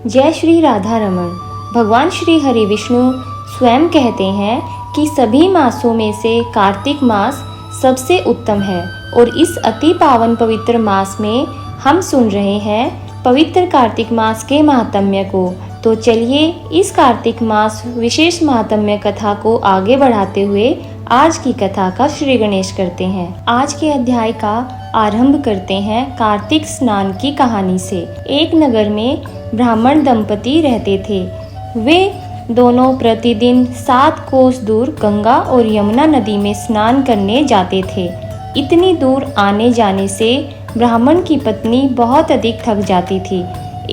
जय श्री राधा रमण। भगवान श्री हरि विष्णु स्वयं कहते हैं कि सभी मासों में से कार्तिक मास सबसे उत्तम है और इस अति पावन पवित्र मास में हम सुन रहे हैं पवित्र कार्तिक मास के महात्म्य को। तो चलिए इस कार्तिक मास विशेष महात्म्य कथा को आगे बढ़ाते हुए आज की कथा का श्री गणेश करते हैं। आज के अध्याय का आरंभ करते हैं कार्तिक स्नान की कहानी से। एक नगर में ब्राह्मण दंपति रहते थे। वे दोनों प्रतिदिन 7 कोस दूर गंगा और यमुना नदी में स्नान करने जाते थे। इतनी दूर आने जाने से ब्राह्मण की पत्नी बहुत अधिक थक जाती थी।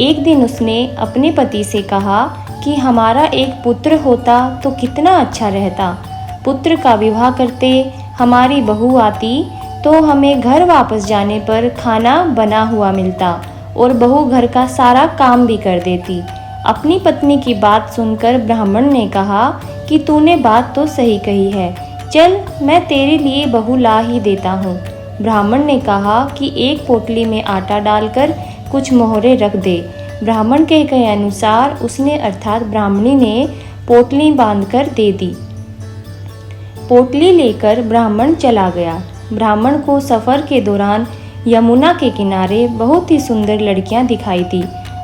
एक दिन उसने अपने पति से कहा कि हमारा एक पुत्र होता तो कितना अच्छा रहता। पुत्र का विवाह करते, हमारी बहू आती तो हमें घर वापस जाने पर खाना बना हुआ मिलता और बहू घर का सारा काम भी कर देती। अपनी पत्नी की बात सुनकर ब्राह्मण ने कहा कि तूने बात तो सही कही है, चल मैं तेरे लिए बहू ला ही देता हूँ। ब्राह्मण ने कहा कि एक पोटली में आटा डालकर कुछ मोहरे रख दे। ब्राह्मण के कहे अनुसार उसने अर्थात ब्राह्मणी ने पोटली बांधकर दे दी। पोटली लेकर ब्राह्मण चला गया। ब्राह्मण को सफ़र के दौरान यमुना के किनारे बहुत ही सुंदर लड़कियां दिखाई दी।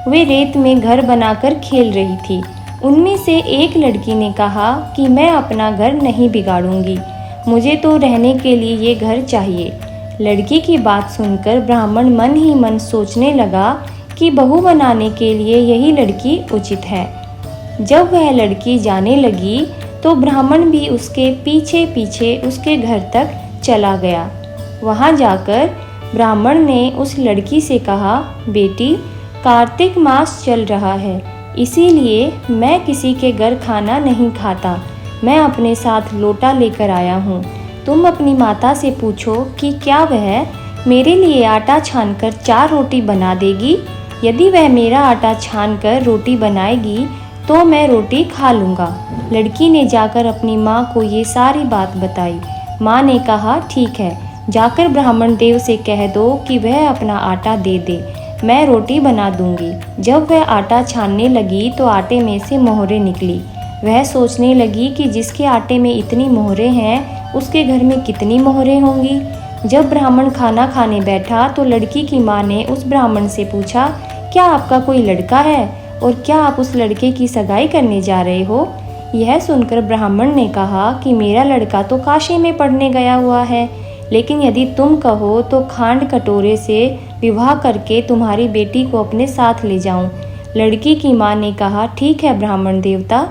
वे रेत में घर बनाकर खेल रही थी। उनमें से एक लड़की ने कहा कि मैं अपना घर नहीं बिगाड़ूंगी, मुझे तो रहने के लिए ये घर चाहिए। लड़की की बात सुनकर ब्राह्मण मन ही मन सोचने लगा कि बहू बनाने के लिए यही लड़की उचित है। जब वह लड़की जाने लगी तो ब्राह्मण भी उसके पीछे पीछे उसके घर तक चला गया। वहां जाकर ब्राह्मण ने उस लड़की से कहा, बेटी कार्तिक मास चल रहा है, इसीलिए मैं किसी के घर खाना नहीं खाता। मैं अपने साथ लोटा लेकर आया हूँ। तुम अपनी माता से पूछो कि क्या वह मेरे लिए आटा छानकर 4 रोटी बना देगी। यदि वह मेरा आटा छानकर रोटी बनाएगी तो मैं रोटी खा लूँगा। लड़की ने जाकर अपनी माँ को ये सारी बात बताई। माँ ने कहा, ठीक है, जाकर ब्राह्मण देव से कह दो कि वह अपना आटा दे दे, मैं रोटी बना दूंगी। जब वह आटा छानने लगी तो आटे में से मोहरे निकली। वह सोचने लगी कि जिसके आटे में इतनी मोहरे हैं उसके घर में कितनी मोहरे होंगी। जब ब्राह्मण खाना खाने बैठा तो लड़की की माँ ने उस ब्राह्मण से पूछा, क्या आपका कोई लड़का है और क्या आप उस लड़के की सगाई करने जा रहे हो। यह सुनकर ब्राह्मण ने कहा कि मेरा लड़का तो काशी में पढ़ने गया हुआ है, लेकिन यदि तुम कहो तो खांड कटोरे से विवाह करके तुम्हारी बेटी को अपने साथ ले जाऊं। लड़की की माँ ने कहा, ठीक है ब्राह्मण देवता।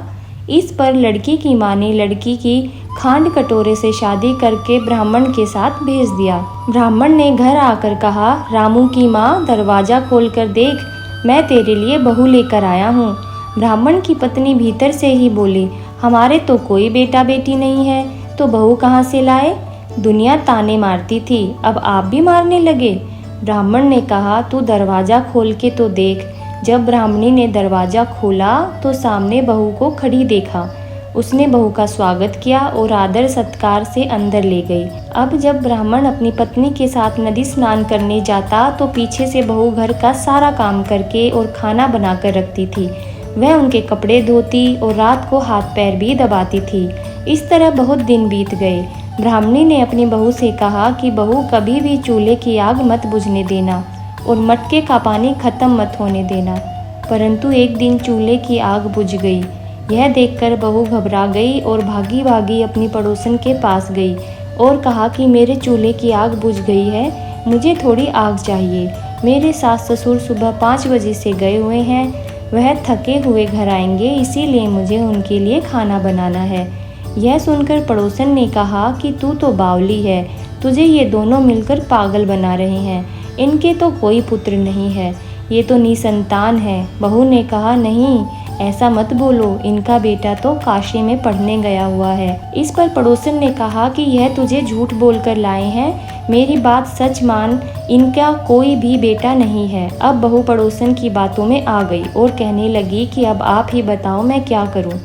इस पर लड़की की माँ ने लड़की की खांड कटोरे से शादी करके ब्राह्मण के साथ भेज दिया। ब्राह्मण ने घर आकर कहा, रामू की माँ दरवाज़ा खोल कर देख, मैं तेरे लिए बहू लेकर आया हूँ। ब्राह्मण की पत्नी भीतर से ही बोली, हमारे तो कोई बेटा बेटी नहीं है, तो बहू कहाँ से लाए। दुनिया ताने मारती थी, अब आप भी मारने लगे। ब्राह्मण ने कहा, तू दरवाज़ा खोल के तो देख। जब ब्राह्मणी ने दरवाज़ा खोला तो सामने बहू को खड़ी देखा। उसने बहू का स्वागत किया और आदर सत्कार से अंदर ले गई। अब जब ब्राह्मण अपनी पत्नी के साथ नदी स्नान करने जाता तो पीछे से बहू घर का सारा काम करके और खाना बनाकर रखती थी। वह उनके कपड़े धोती और रात को हाथ पैर भी दबाती थी। इस तरह बहुत दिन बीत गए। ब्राह्मणी ने अपनी बहू से कहा कि बहू कभी भी चूल्हे की आग मत बुझने देना और मटके का पानी खत्म मत होने देना। परंतु एक दिन चूल्हे की आग बुझ गई। यह देखकर बहू घबरा गई और भागी भागी अपनी पड़ोसन के पास गई और कहा कि मेरे चूल्हे की आग बुझ गई है, मुझे थोड़ी आग चाहिए। मेरे सास ससुर सुबह 5 बजे से गए हुए हैं, वह थके हुए घर आएंगे, इसीलिए मुझे उनके लिए खाना बनाना है। यह सुनकर पड़ोसन ने कहा कि तू तो बावली है, तुझे ये दोनों मिलकर पागल बना रहे हैं। इनके तो कोई पुत्र नहीं है, ये तो निसंतान है। बहू ने कहा, नहीं ऐसा मत बोलो, इनका बेटा तो काशी में पढ़ने गया हुआ है। इस पर पड़ोसन ने कहा कि यह तुझे झूठ बोलकर लाए हैं, मेरी बात सच मान, इनका कोई भी बेटा नहीं है। अब बहू पड़ोसन की बातों में आ गई और कहने लगी कि अब आप ही बताओ मैं क्या करूं।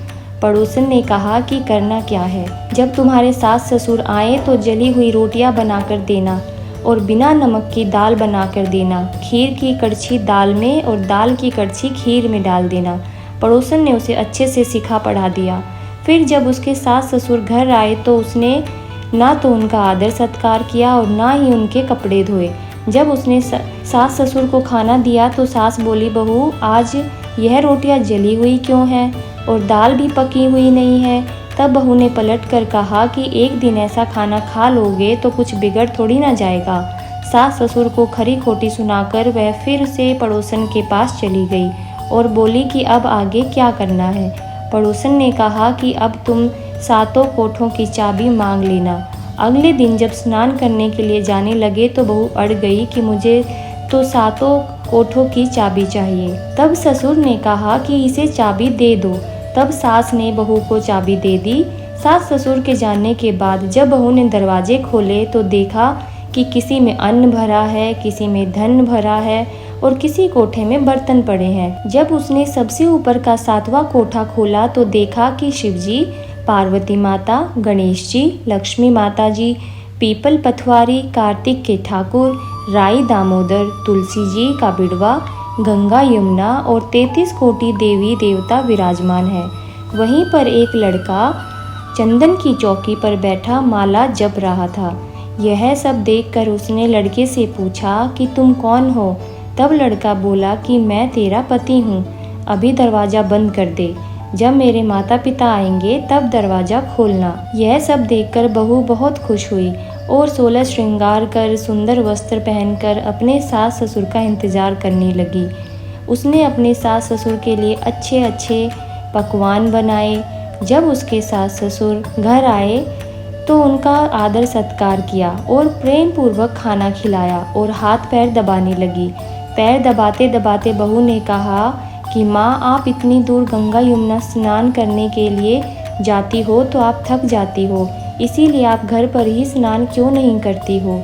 पड़ोसन ने कहा कि करना क्या है, जब तुम्हारे सास ससुर आए तो जली हुई रोटियां बनाकर देना। और बिना नमक की दाल बनाकर देना। खीर की कड़छी दाल में और दाल की कड़छी खीर में डाल देना। पड़ोसन ने उसे अच्छे से सिखा पढ़ा दिया। फिर जब उसके सास ससुर घर आए तो उसने ना तो उनका आदर सत्कार किया और ना ही उनके कपड़े धोए। जब उसने सास ससुर को खाना दिया तो सास बोली, बहू आज यह रोटियां जली हुई क्यों हैं और दाल भी पकी हुई नहीं है। तब बहू ने पलट कर कहा कि एक दिन ऐसा खाना खा लोगे तो कुछ बिगड़ थोड़ी ना जाएगा। सास ससुर को खरी खोटी सुनाकर वह फिर से पड़ोसन के पास चली गई और बोली कि अब आगे क्या करना है। पड़ोसन ने कहा कि अब तुम सातों कोठों की चाबी मांग लेना। अगले दिन जब स्नान करने के लिए जाने लगे तो बहू अड़ गई कि मुझे तो सातों कोठों की चाबी चाहिए। तब ससुर ने कहा कि इसे चाबी दे दो। तब सास ने बहू को चाबी दे दी। सास ससुर के जानने के बाद जब बहू ने दरवाजे खोले तो देखा कि किसी में अन्न भरा है, किसी में धन भरा है और किसी कोठे में बर्तन पड़े हैं। जब उसने सबसे ऊपर का 7वां कोठा खोला तो देखा कि शिवजी, पार्वती माता, गणेश जी, लक्ष्मी माता जी, पीपल पथवारी, कार्तिक के ठाकुर, राई दामोदर, तुलसी जी का बिड़वा, गंगा यमुना और 33 कोटि देवी देवता विराजमान है। वहीं पर एक लड़का चंदन की चौकी पर बैठा माला जप रहा था। यह सब देखकर उसने लड़के से पूछा कि तुम कौन हो। तब लड़का बोला कि मैं तेरा पति हूँ, अभी दरवाज़ा बंद कर दे, जब मेरे माता पिता आएंगे तब दरवाज़ा खोलना। यह सब देखकर बहू बहुत खुश हुई और 16 श्रृंगार कर सुंदर वस्त्र पहनकर अपने सास ससुर का इंतजार करने लगी। उसने अपने सास ससुर के लिए अच्छे अच्छे पकवान बनाए। जब उसके सास ससुर घर आए तो उनका आदर सत्कार किया और प्रेम पूर्वक खाना खिलाया और हाथ पैर दबाने लगी। पैर दबाते दबाते बहू ने कहा कि माँ, आप इतनी दूर गंगा यमुना स्नान करने के लिए जाती हो तो आप थक जाती हो, इसीलिए आप घर पर ही स्नान क्यों नहीं करती हो।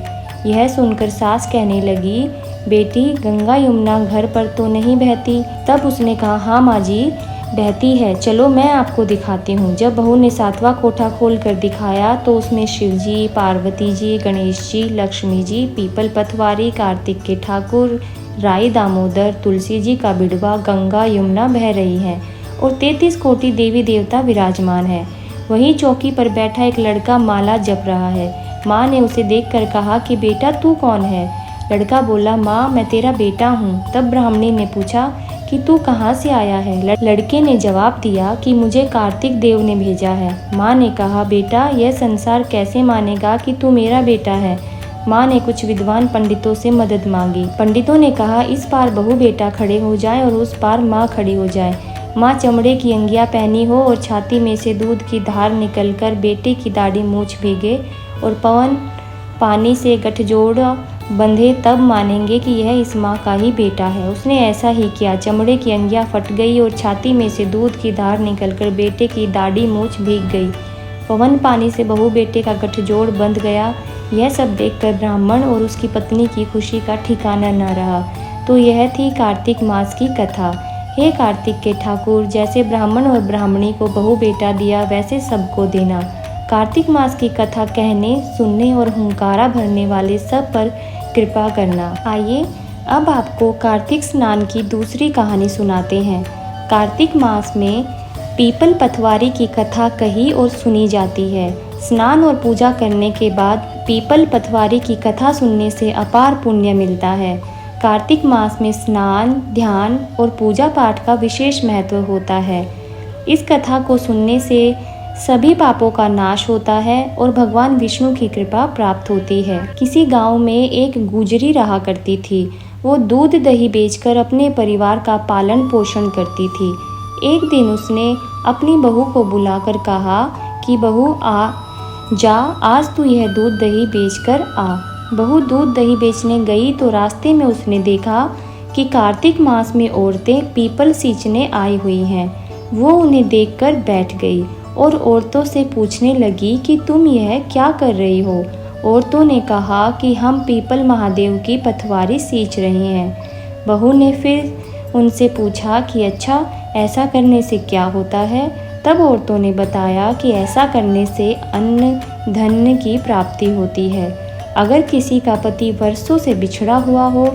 यह सुनकर सास कहने लगी, बेटी गंगा यमुना घर पर तो नहीं बहती। तब उसने कहा, हाँ माँ जी बहती है, चलो मैं आपको दिखाती हूँ। जब बहू ने 7वां कोठा खोल कर दिखाया तो उसमें शिव जी, पार्वती जी, गणेश जी, लक्ष्मी जी, पीपल पथवारी, कार्तिक के ठाकुर, राई दामोदर, तुलसी जी का बिड़वा, गंगा यमुना बह रही है और 33 कोटि देवी देवता विराजमान है। वहीं चौकी पर बैठा एक लड़का माला जप रहा है। माँ ने उसे देखकर कहा कि बेटा तू कौन है। लड़का बोला, माँ मैं तेरा बेटा हूँ। तब ब्राह्मणी ने पूछा कि तू कहाँ से आया है। लड़के ने जवाब दिया कि मुझे कार्तिक देव ने भेजा है। माँ ने कहा, बेटा यह संसार कैसे मानेगा कि तू मेरा बेटा है। माँ ने कुछ विद्वान पंडितों से मदद मांगी। पंडितों ने कहा, इस पार बहू बेटा खड़े हो जाए और उस पार माँ खड़ी हो जाए। माँ चमड़े की अंगिया पहनी हो और छाती में से दूध की धार निकलकर बेटे की दाढ़ी मूछ भीगे और पवन पानी से गठजोड़ बंधे, तब मानेंगे कि यह इस माँ का ही बेटा है। उसने ऐसा ही किया। चमड़े की अंगिया फट गई और छाती में से दूध की धार निकलकर बेटे की दाढ़ी मूछ भीग गई। पवन पानी से बहू बेटे का गठजोड़ बंध गया। यह सब देखकर ब्राह्मण और उसकी पत्नी की खुशी का ठिकाना न रहा। तो यह थी कार्तिक मास की कथा। हे कार्तिक के ठाकुर, जैसे ब्राह्मण और ब्राह्मणी को बहू बेटा दिया वैसे सबको देना। कार्तिक मास की कथा कहने, सुनने और हुंकारा भरने वाले सब पर कृपा करना। आइए अब आपको कार्तिक स्नान की दूसरी कहानी सुनाते हैं। कार्तिक मास में पीपल पथवारी की कथा कही और सुनी जाती है। स्नान और पूजा करने के बाद पीपल पथवारी की कथा सुनने से अपार पुण्य मिलता है। कार्तिक मास में स्नान, ध्यान और पूजा पाठ का विशेष महत्व होता है। इस कथा को सुनने से सभी पापों का नाश होता है और भगवान विष्णु की कृपा प्राप्त होती है। किसी गांव में एक गुजरी रहा करती थी। वो दूध दही बेचकर अपने परिवार का पालन पोषण करती थी। एक दिन उसने अपनी बहू को बुलाकर कहा कि बहू जा, आज तू यह दूध दही बेचकर आ। बहू दूध दही बेचने गई तो रास्ते में उसने देखा कि कार्तिक मास में औरतें पीपल सींचने आई हुई हैं। वो उन्हें देखकर बैठ गई और औरतों से पूछने लगी कि तुम यह क्या कर रही हो। औरतों ने कहा कि हम पीपल महादेव की पथवारी सींच रहे हैं। बहू ने फिर उनसे पूछा कि अच्छा, ऐसा करने से क्या होता है। तब औरतों ने बताया कि ऐसा करने से अन्न धन की प्राप्ति होती है। अगर किसी का पति वर्षों से बिछड़ा हुआ हो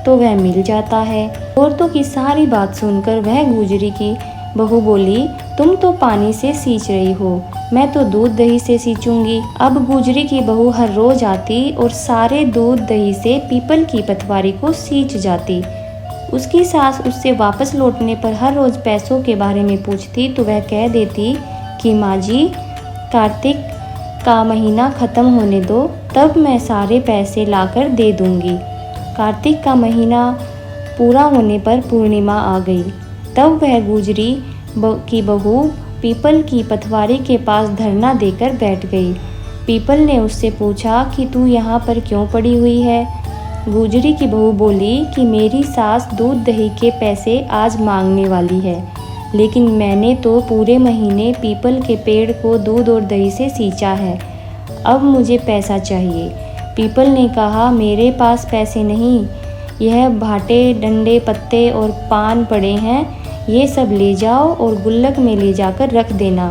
तो वह मिल जाता है। औरतों की सारी बात सुनकर वह गुजरी की बहू बोली, तुम तो पानी से सींच रही हो, मैं तो दूध दही से सींचूंगी। अब गुजरी की बहू हर रोज आती और सारे दूध दही से पीपल की पतवारी को सींच जाती। उसकी सास उससे वापस लौटने पर हर रोज पैसों के बारे में पूछती तो वह कह देती कि माँ जी, कार्तिक का महीना ख़त्म होने दो, तब मैं सारे पैसे लाकर दे दूंगी। कार्तिक का महीना पूरा होने पर पूर्णिमा आ गई। तब वह गुजरी की बहू पीपल की पतवारी के पास धरना देकर बैठ गई। पीपल ने उससे पूछा कि तू यहाँ पर क्यों पड़ी हुई है। गुजरी की बहू बोली कि मेरी सास दूध दही के पैसे आज मांगने वाली है, लेकिन मैंने तो पूरे महीने पीपल के पेड़ को दूध और दही से सींचा है, अब मुझे पैसा चाहिए। पीपल ने कहा, मेरे पास पैसे नहीं, यह भाटे डंडे पत्ते और पान पड़े हैं, ये सब ले जाओ और गुल्लक में ले जाकर रख देना।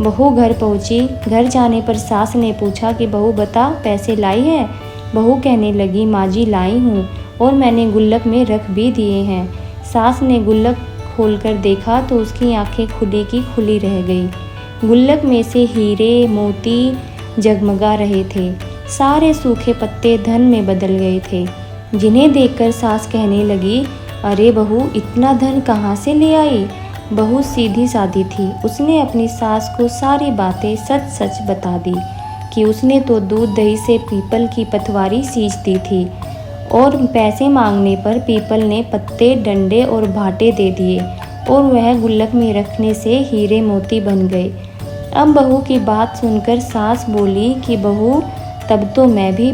बहू घर पहुंची। घर जाने पर सास ने पूछा कि बहू बता, पैसे लाई है। बहू कहने लगी, माँ जी लाई हूँ और मैंने गुल्लक में रख भी दिए हैं। सास ने गुल्लक खोलकर देखा तो उसकी आंखें खुली की खुली रह गई। गुल्लक में से हीरे मोती जगमगा रहे थे। सारे सूखे पत्ते धन में बदल गए थे, जिन्हें देखकर सास कहने लगी, अरे बहू, इतना धन कहाँ से ले आई। बहू सीधी सादी थी। उसने अपनी सास को सारी बातें सच सच बता दी कि उसने तो दूध दही से पीपल की पतवारी सींच दी थी और पैसे मांगने पर पीपल ने पत्ते डंडे और भाटे दे दिए और वह गुल्लक में रखने से हीरे मोती बन गए। अब बहू की बात सुनकर सास बोली कि बहू, तब तो मैं भी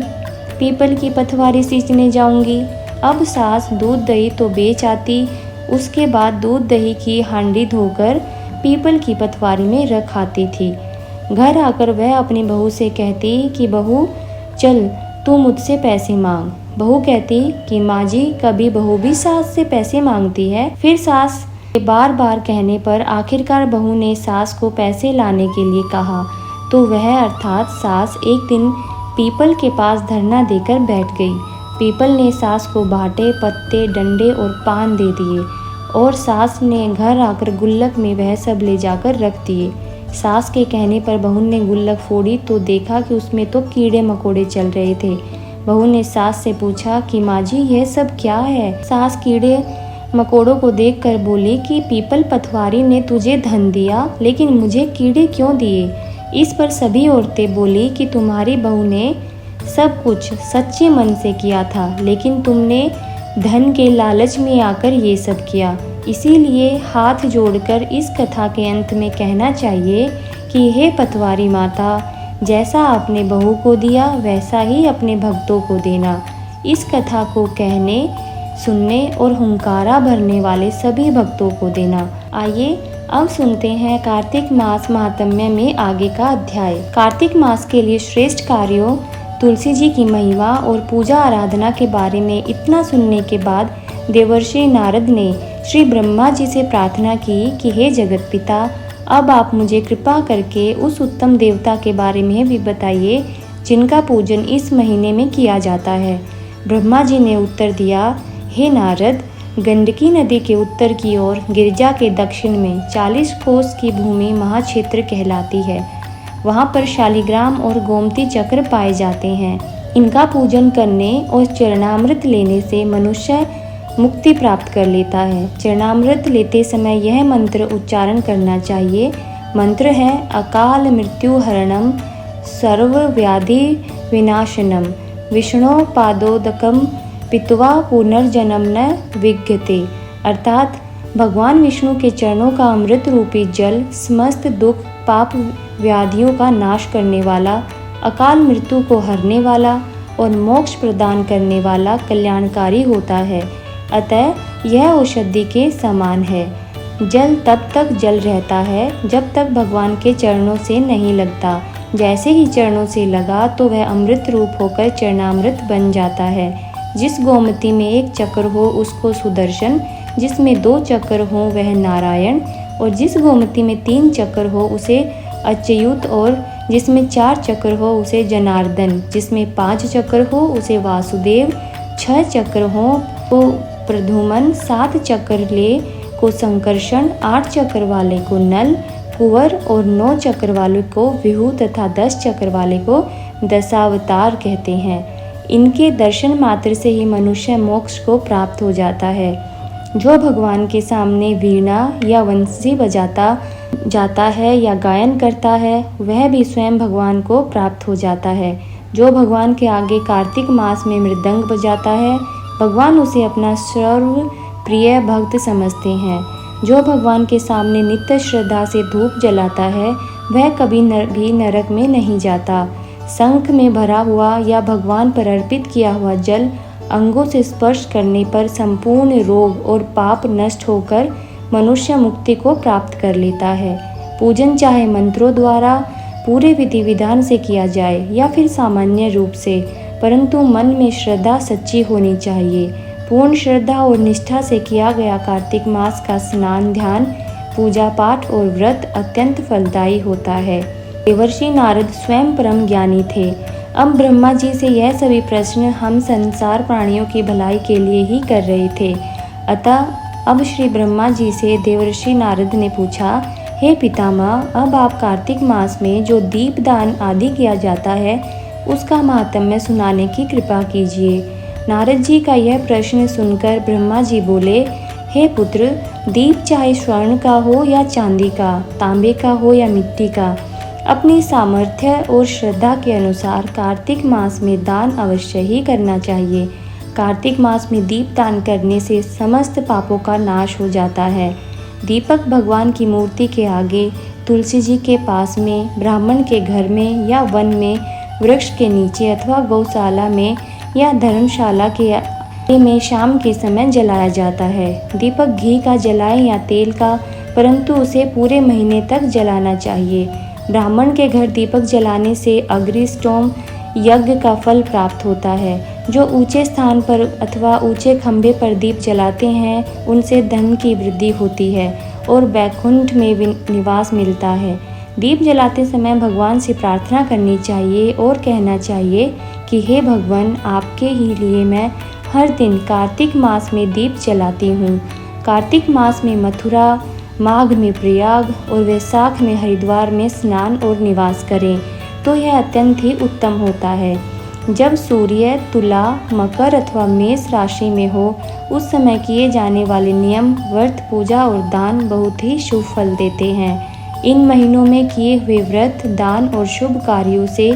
पीपल की पतवारी सींचने जाऊंगी। अब सास दूध दही तो बेच आती, उसके बाद दूध दही की हांडी धोकर पीपल की पतवारी में रख आती थी। घर आकर वह अपनी बहू से कहती कि बहू चल, तू मुझसे पैसे मांग। बहू कहती कि माँ जी, कभी बहू भी सास से पैसे मांगती है। फिर सास के बार बार कहने पर आखिरकार बहू ने सास को पैसे लाने के लिए कहा तो वह अर्थात सास एक दिन पीपल के पास धरना देकर बैठ गई। पीपल ने सास को भाटे पत्ते डंडे और पान दे दिए और सास ने घर आकर गुल्लक में वह सब ले जाकर रख दिए। सास के कहने पर बहू ने गुल्लक फोड़ी तो देखा कि उसमें तो कीड़े मकोड़े चल रहे थे। बहू ने सास से पूछा कि माँ जी, यह सब क्या है। सास कीड़े मकोड़ों को देखकर बोली कि पीपल पतवारी ने तुझे धन दिया, लेकिन मुझे कीड़े क्यों दिए। इस पर सभी औरतें बोली कि तुम्हारी बहू ने सब कुछ सच्चे मन से किया था, लेकिन तुमने धन के लालच में आकर ये सब किया। इसीलिए हाथ जोड़कर इस कथा के अंत में कहना चाहिए कि हे पतवारी माता, जैसा आपने बहू को दिया वैसा ही अपने भक्तों को देना। इस कथा को कहने, सुनने और हुंकारा भरने वाले सभी भक्तों को देना। आइए अब सुनते हैं कार्तिक मास महात्म्य में आगे का अध्याय। कार्तिक मास के लिए श्रेष्ठ कार्यों, तुलसी जी की महिमा और पूजा आराधना के बारे में इतना सुनने के बाद देवर्षि नारद ने श्री ब्रह्मा जी से प्रार्थना की कि हे जगत पिता, अब आप मुझे कृपा करके उस उत्तम देवता के बारे में भी बताइए जिनका पूजन इस महीने में किया जाता है। ब्रह्मा जी ने उत्तर दिया, हे नारद, गंडकी नदी के उत्तर की ओर गिरिजा के दक्षिण में 40 कोस की भूमि महाक्षेत्र कहलाती है। वहाँ पर शालिग्राम और गोमती चक्र पाए जाते हैं। इनका पूजन करने और चरणामृत लेने से मनुष्य मुक्ति प्राप्त कर लेता है। चरणामृत लेते समय यह मंत्र उच्चारण करना चाहिए। मंत्र है, अकाल मृत्यु हरणम सर्व व्याधि विनाशनम विष्णु पादोदकम पित्वा पुनर्जन्म न विद्यते। अर्थात भगवान विष्णु के चरणों का अमृत रूपी जल समस्त दुख पाप व्याधियों का नाश करने वाला, अकाल मृत्यु को हरने वाला और मोक्ष प्रदान करने वाला कल्याणकारी होता है। अतः यह औषधि के समान है। जल तब तक जल रहता है जब तक भगवान के चरणों से नहीं लगता। जैसे ही चरणों से लगा तो वह अमृत रूप होकर चरणामृत बन जाता है। जिस गोमती में एक चक्र हो उसको सुदर्शन, जिसमें 2 चक्र हो वह नारायण और जिस गोमती में 3 चक्र हो उसे अच्युत और जिसमें 4 चक्र हो उसे जनार्दन, जिसमें 5 चक्र हो उसे वासुदेव, 6 चक्र हो तो प्रद्युमन, 7 चक्र ले को संकर्षण, 8 चक्र वाले को नल, कुंवर और 9 चक्र वाले को विहू तथा 10 चक्र वाले को दशावतार कहते हैं। इनके दर्शन मात्र से ही मनुष्य मोक्ष को प्राप्त हो जाता है। जो भगवान के सामने वीणा या वंशी बजाता जाता है या गायन करता है वह भी स्वयं भगवान को प्राप्त हो जाता है। जो भगवान के आगे कार्तिक मास में मृदंग बजाता है भगवान उसे अपना सर्व प्रिय भक्त समझते हैं। जो भगवान के सामने नित्य श्रद्धा से धूप जलाता है वह कभी भी नरक में नहीं जाता। शंख में भरा हुआ या भगवान पर अर्पित किया हुआ जल अंगों से स्पर्श करने पर संपूर्ण रोग और पाप नष्ट होकर मनुष्य मुक्ति को प्राप्त कर लेता है। पूजन चाहे मंत्रों द्वारा पूरे विधि विधान से किया जाए या फिर सामान्य रूप से, परंतु मन में श्रद्धा सच्ची होनी चाहिए। पूर्ण श्रद्धा और निष्ठा से किया गया कार्तिक मास का स्नान, ध्यान, पूजा पाठ और व्रत अत्यंत फलदायी होता है। देवर्षि नारद स्वयं परम ज्ञानी थे। अब ब्रह्मा जी से यह सभी प्रश्न हम संसार प्राणियों की भलाई के लिए ही कर रहे थे। अतः अब श्री ब्रह्मा जी से देवर्षि नारद ने पूछा, हे पितामह, अब आप कार्तिक मास में जो दीपदान आदि किया जाता है उसका महात्म्य सुनाने की कृपा कीजिए। नारद जी का यह प्रश्न सुनकर ब्रह्मा जी बोले, हे पुत्र, दीप चाहे स्वर्ण का हो या चांदी का, तांबे का हो या मिट्टी का, अपनी सामर्थ्य और श्रद्धा के अनुसार कार्तिक मास में दान अवश्य ही करना चाहिए। कार्तिक मास में दीप दान करने से समस्त पापों का नाश हो जाता है। दीपक भगवान की मूर्ति के आगे, तुलसी जी के पास में, ब्राह्मण के घर में या वन में, वृक्ष के नीचे अथवा गौशाला में या धर्मशाला के में शाम के समय जलाया जाता है। दीपक घी का जलाएं या तेल का, परंतु उसे पूरे महीने तक जलाना चाहिए। ब्राह्मण के घर दीपक जलाने से अग्निष्टोम यज्ञ का फल प्राप्त होता है। जो ऊंचे स्थान पर अथवा ऊंचे खंभे पर दीप जलाते हैं उनसे धन की वृद्धि होती है और वैकुंठ में निवास मिलता है। दीप जलाते समय भगवान से प्रार्थना करनी चाहिए और कहना चाहिए कि हे भगवान, आपके ही लिए मैं हर दिन कार्तिक मास में दीप जलाती हूँ। कार्तिक मास में मथुरा, माघ में प्रयाग और वैशाख में हरिद्वार में स्नान और निवास करें तो यह अत्यंत ही उत्तम होता है। जब सूर्य तुला, मकर अथवा मेष राशि में हो उस समय किए जाने वाले नियम, व्रत, पूजा और दान बहुत ही शुभ फल देते हैं। इन महीनों में किए हुए व्रत, दान और शुभ कार्यों से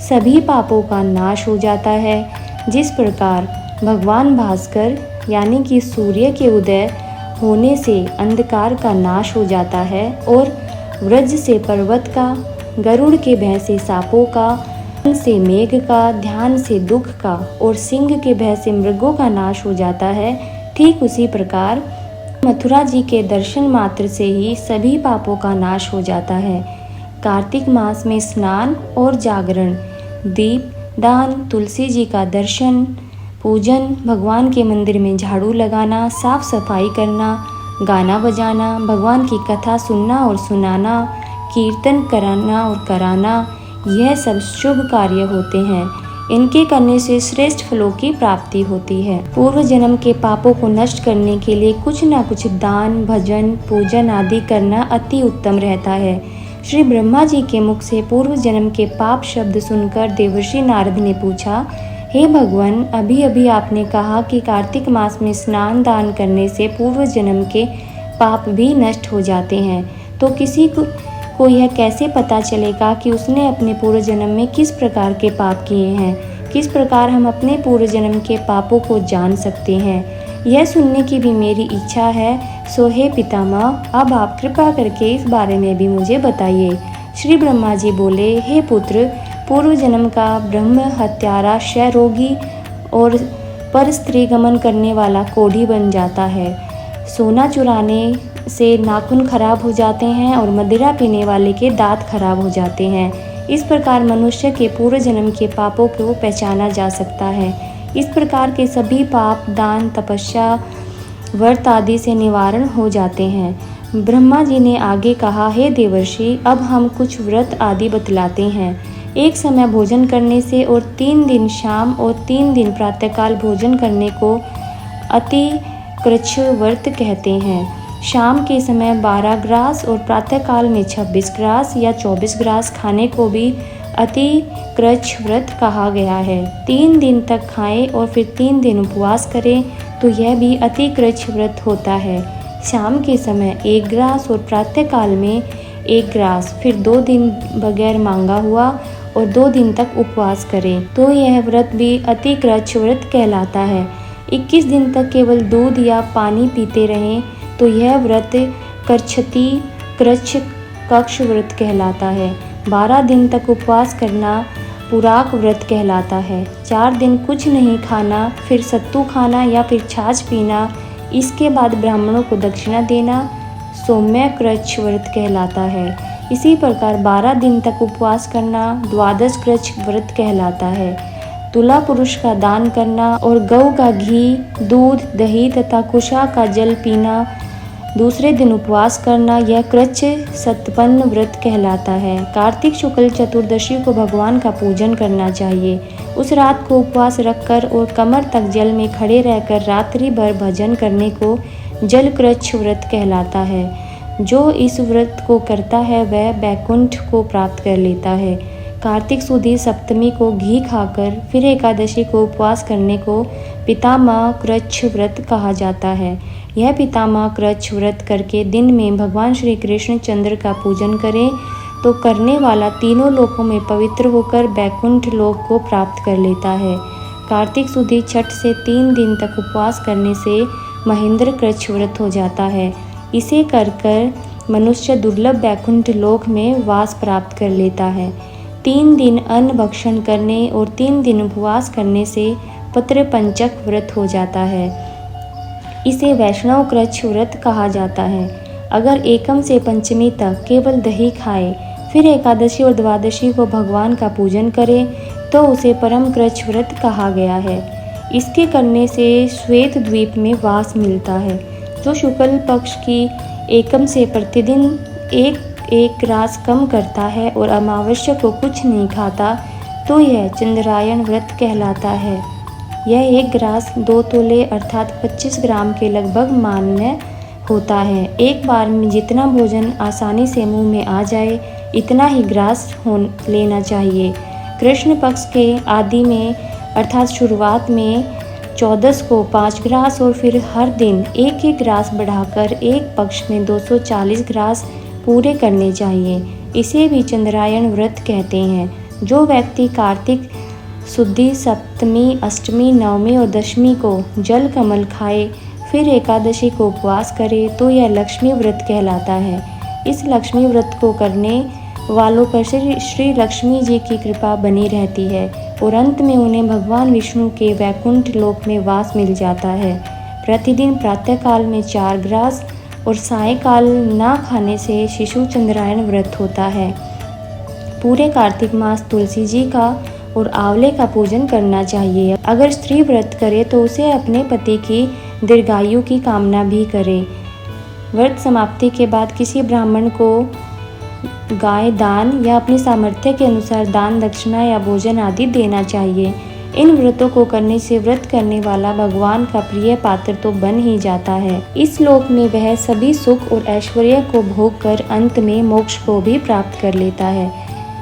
सभी पापों का नाश हो जाता है। जिस प्रकार भगवान भास्कर यानी कि सूर्य के उदय होने से अंधकार का नाश हो जाता है और व्रज से पर्वत का, गरुड़ के भय से सांपों का, से मेघ का, ध्यान से दुख का और सिंह के भय से मृगों का नाश हो जाता है, ठीक उसी प्रकार मथुरा जी के दर्शन मात्र से ही सभी पापों का नाश हो जाता है। कार्तिक मास में स्नान और जागरण, दीप दान, तुलसी जी का दर्शन, पूजन, भगवान के मंदिर में झाड़ू लगाना, साफ सफाई करना, गाना बजाना, भगवान की कथा सुनना और सुनाना, कीर्तन कराना और कराना, यह सब शुभ कार्य होते हैं। इनके करने से श्रेष्ठ फलों की प्राप्ति होती है। पूर्व जन्म के पापों को नष्ट करने के लिए कुछ न कुछ दान, भजन, पूजन आदि करना अति उत्तम रहता है। श्री ब्रह्मा जी के मुख से पूर्व जन्म के पाप शब्द सुनकर देवर्षि नारद ने पूछा, हे भगवान, अभी अभी आपने कहा कि कार्तिक मास में स्नान दान करने से पूर्व जन्म के पाप भी नष्ट हो जाते हैं, तो किसी को यह कैसे पता चलेगा कि उसने अपने पूर्व जन्म में किस प्रकार के पाप किए हैं? किस प्रकार हम अपने पूर्व जन्म के पापों को जान सकते हैं? यह सुनने की भी मेरी इच्छा है। सो हे पितामह, अब आप कृपा करके इस बारे में भी मुझे बताइए। श्री ब्रह्मा जी बोले, हे पुत्र, पूर्व जन्म का ब्रह्म हत्यारा, क्षय रोगी और पर स्त्री गमन करने वाला कोढ़ी बन जाता है। सोना चुराने से नाखून खराब हो जाते हैं और मदिरा पीने वाले के दांत खराब हो जाते हैं। इस प्रकार मनुष्य के पूर्व जन्म के पापों को पहचाना जा सकता है। इस प्रकार के सभी पाप दान, तपस्या, व्रत आदि से निवारण हो जाते हैं। ब्रह्मा जी ने आगे कहा, हे देवर्षि, अब हम कुछ व्रत आदि बतलाते हैं। एक समय भोजन करने से और 3 दिन शाम और 3 दिन प्रातःकाल भोजन करने को अति कृच्छ व्रत कहते हैं। शाम के समय 12 ग्रास और प्रातःकाल में 26 ग्रास या 24 ग्रास खाने को भी अति कृच्छ व्रत कहा गया है। 3 दिन तक खाएं और फिर 3 दिन उपवास करें तो यह भी अति कृच्छ व्रत होता है। शाम के समय 1 ग्रास और प्रातःकाल में 1 ग्रास, फिर 2 दिन बगैर मांगा हुआ और 2 दिन तक उपवास करें तो यह व्रत भी अति कृच्छ व्रत कहलाता है। 21 दिन तक केवल दूध या पानी पीते रहें तो यह व्रत कृच्छ कक्ष व्रत कहलाता है। 12 दिन तक उपवास करना पुराक व्रत कहलाता है। 4 दिन कुछ नहीं खाना, फिर सत्तू खाना या फिर छाछ पीना, इसके बाद ब्राह्मणों को दक्षिणा देना सौम्य कृच्छ व्रत कहलाता है। इसी प्रकार 12 दिन तक उपवास करना द्वादश कृच्छ व्रत कहलाता है। तुला पुरुष का दान करना और गऊ का घी, दूध, दही तथा कुशा का जल पीना, दूसरे दिन उपवास करना, यह कृच्छ सतपन्न व्रत कहलाता है। कार्तिक शुक्ल चतुर्दशी को भगवान का पूजन करना चाहिए। उस रात को उपवास रखकर और कमर तक जल में खड़े रहकर रात्रि भर भजन करने को जल कृच्छ व्रत कहलाता है। जो इस व्रत को करता है वह बैकुंठ को प्राप्त कर लेता है। कार्तिक सुदी सप्तमी को घी खाकर फिर एकादशी को उपवास करने को पितामह कृच्छ व्रत कहा जाता है। यह पितामह कृच्छ व्रत करके दिन में भगवान श्री कृष्ण चंद्र का पूजन करें तो करने वाला तीनों लोकों में पवित्र होकर बैकुंठ लोक को प्राप्त कर लेता है। कार्तिक सुदी छठ से 3 दिन तक उपवास करने से महेंद्र कृच्छ व्रत हो जाता है। इसे कर मनुष्य दुर्लभ बैकुंठ लोक में वास प्राप्त कर लेता है। 3 दिन अन्न भक्षण करने और 3 दिन उपवास करने से पत्र पंचक व्रत हो जाता है। इसे वैष्णव कृच्छ व्रत कहा जाता है। अगर एकम से पंचमी तक केवल दही खाए, फिर एकादशी और द्वादशी को भगवान का पूजन करे तो उसे परम कृच्छ व्रत कहा गया है। इसके करने से श्वेत द्वीप में वास मिलता है। जो शुक्ल पक्ष की एकम से प्रतिदिन एक ग्रास कम करता है और अमावस्या को कुछ नहीं खाता तो यह चंद्रायण व्रत कहलाता है। यह 1 ग्रास 2 तोले अर्थात 25 ग्राम के लगभग मान्य होता है। एक बार में जितना भोजन आसानी से मुंह में आ जाए इतना ही ग्रास लेना चाहिए। कृष्ण पक्ष के आदि में अर्थात शुरुआत में 14 को 5 ग्रास और फिर हर दिन 1-1 ग्रास बढ़ाकर एक पक्ष में 240 ग्रास पूरे करने चाहिए। इसे भी चंद्रायण व्रत कहते हैं। जो व्यक्ति कार्तिक शुद्धि सप्तमी, अष्टमी, नवमी और दशमी को जल कमल खाए फिर एकादशी को उपवास करे तो यह लक्ष्मी व्रत कहलाता है। इस लक्ष्मी व्रत को करने वालों पर श्री लक्ष्मी जी की कृपा बनी रहती है और अंत में उन्हें भगवान विष्णु के वैकुंठ लोक में वास मिल जाता है। प्रतिदिन प्रातःकाल में 4 ग्रास और सायंकाल ना खाने से शिशु चंद्रायण व्रत होता है। पूरे कार्तिक मास तुलसी जी का और आंवले का पूजन करना चाहिए। अगर स्त्री व्रत करे तो उसे अपने पति की दीर्घायु की कामना भी करे। व्रत समाप्ति के बाद किसी ब्राह्मण को गाय दान या अपनी सामर्थ्य के अनुसार दान, दक्षिणा या भोजन आदि देना चाहिए। इन व्रतों को करने से व्रत करने वाला भगवान का प्रिय पात्र तो बन ही जाता है। इस लोक में वह सभी सुख और ऐश्वर्य को भोग कर अंत में मोक्ष को भी प्राप्त कर लेता है।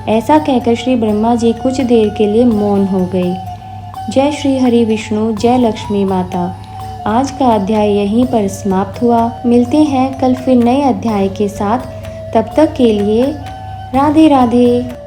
ऐसा कहकर श्री ब्रह्मा जी कुछ देर के लिए मौन हो गए। जय श्री हरि विष्णु, जय लक्ष्मी माता। आज का अध्याय यहीं पर समाप्त हुआ। मिलते हैं कल फिर नए अध्याय के साथ। तब तक के लिए राधे राधे।